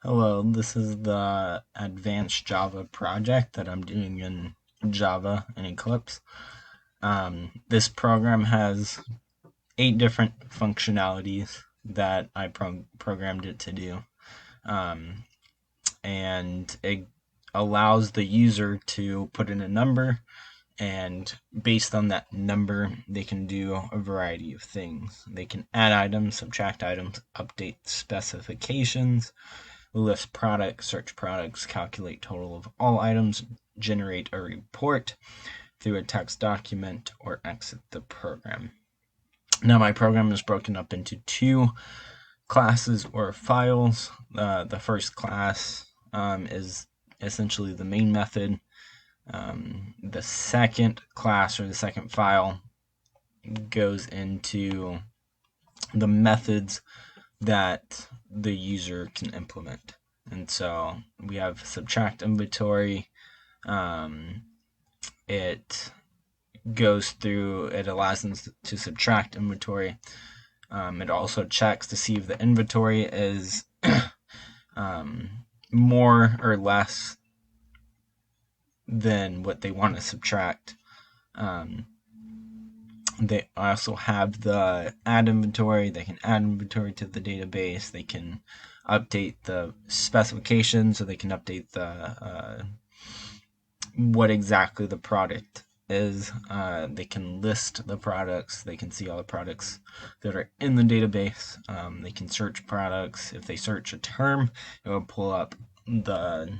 Hello, this is the Advanced Java project that I'm doing in Java and Eclipse. This program has 8 different functionalities that I programmed it to do. Um, and it allows the user to put in a number, and based on that number, they can do a variety of things. They can add items, subtract items, update specifications, list products, search products, calculate total of all items, generate a report through a text document, or exit the program. Now, my program is broken up into 2 classes or files. The first class is essentially the main method. The second class or the second file goes into the methods that the user can implement. And so we have subtract inventory. It goes through, it allows them to subtract inventory. It also checks to see if the inventory is more or less than what they want to subtract. They also have the add inventory. They can add inventory to the database. They can update the specifications, so they can update the what exactly the product is. They can list the products. They can see all the products that are in the database. They can search products. If they search a term, it will pull up the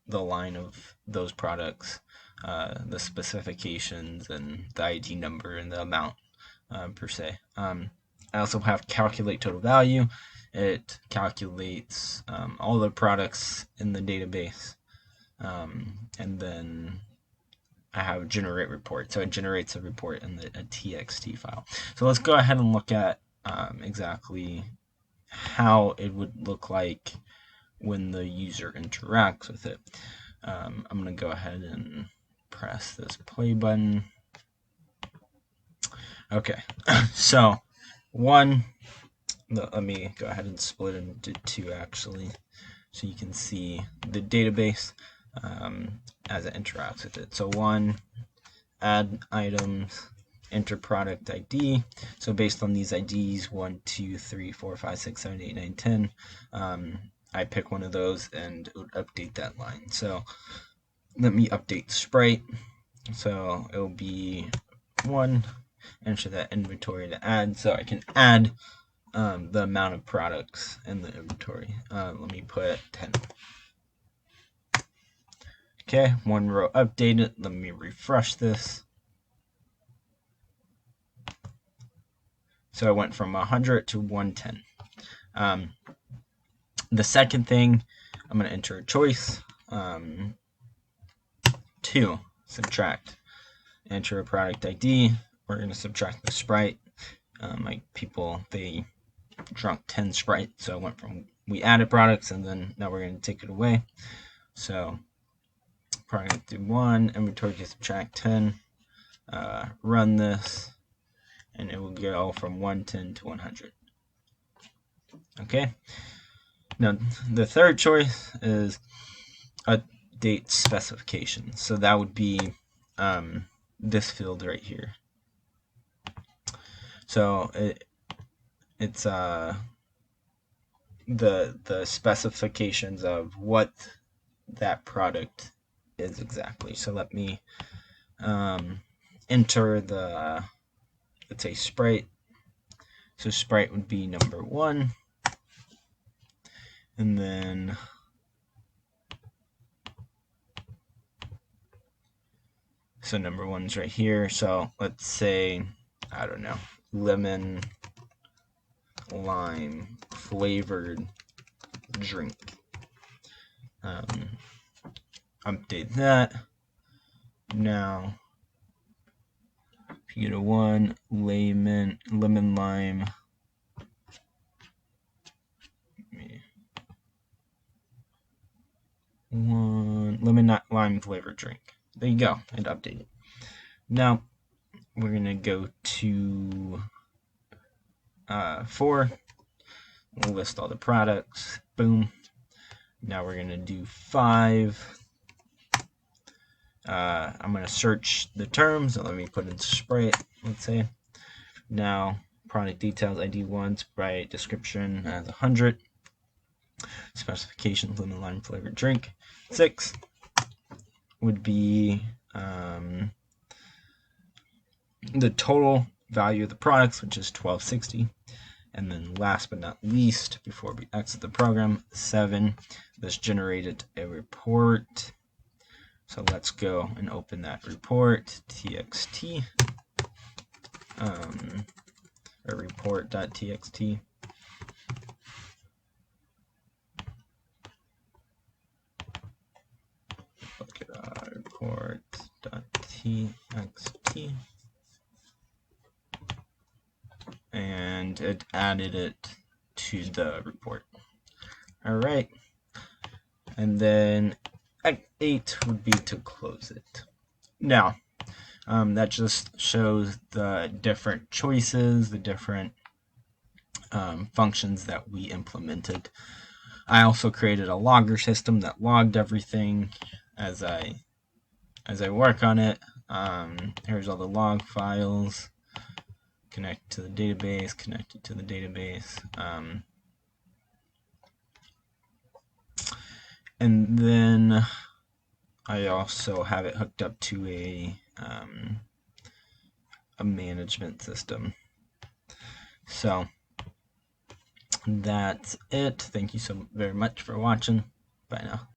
line of those products, the specifications, and the ID number and the amount per se. I also have calculate total value. It calculates all the products in the database. And then I have generate report. So it generates a report in a TXT file. So let's go ahead and look at exactly how it would look like when the user interacts with it. I'm going to go ahead and press this play button. Okay, so one, let me go ahead and split it into 2 actually, so you can see the database as it interacts with it. So 1, add items, enter product ID. So based on these IDs, 1, 2, 3, 4, 5, 6, 7, 8, 9, 10, I pick one of those and it would update that line. So let me update sprite. So it will be 1, enter that inventory to add, so I can add the amount of products in the inventory. Let me put 10. Okay, 1 row updated. Let me refresh this. So I went from 100 to 110. The second thing, I'm going to enter a choice. 2, subtract. Enter a product ID. We're going to subtract the sprite. Like people, they drunk 10 sprite. So I went from, we added products and then now we're going to take it away. So product do 1, inventory to subtract 10. Run this, and it will go from 110 to 100. Okay. Now the third choice is update specifications. So that would be this field right here. So it's the specifications of what that product is exactly. So let me enter the, let's say, sprite. So sprite would be number 1, and then so number 1's right here. So let's say, I don't know, lemon lime flavored drink. Update that. Now, if you get a 1, lemon lime. One lemon lime flavored drink. There you go. And update it. Now we're gonna go to 4. We'll list all the products. Boom. Now we're going to do 5. I'm going to search the terms. So let me put in Sprite, let's say. Now, product details, ID 1, Sprite description as 100. Specifications, lemon lime flavored drink. 6 would be the total value of the products, which is $12.60. And then last but not least, before we exit the program, 7, this generated a report. So let's go and open that report, txt, or report.txt. Look at report.txt. And it added it to the report. All right. And then Act 8 would be to close it. Now, that just shows the different choices, the different functions that we implemented. I also created a logger system that logged everything as I work on it. Here's all the log files. Connect to the database, connected to the database. And then I also have it hooked up to a management system. So that's it. Thank you so very much for watching. Bye now.